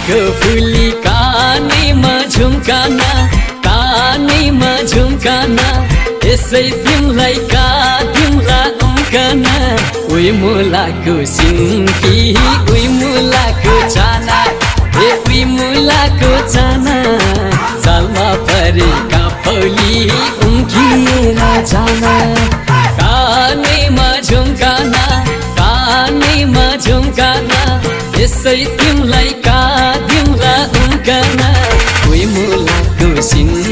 मुलाको फुली कानैमा झुम्काना कानैमा झुम्काना यसै तिमलाई तिमला उम्कना उही मुलाको सिन्की उही मुलाको चाना उही मुलाको चाना जालमा परेका फौली उम्किएर जाना कानैमा झुम्काना कानैमा झुम्काना यसै तिमलाई तिमला उम्कना उही मुलाको सिन्की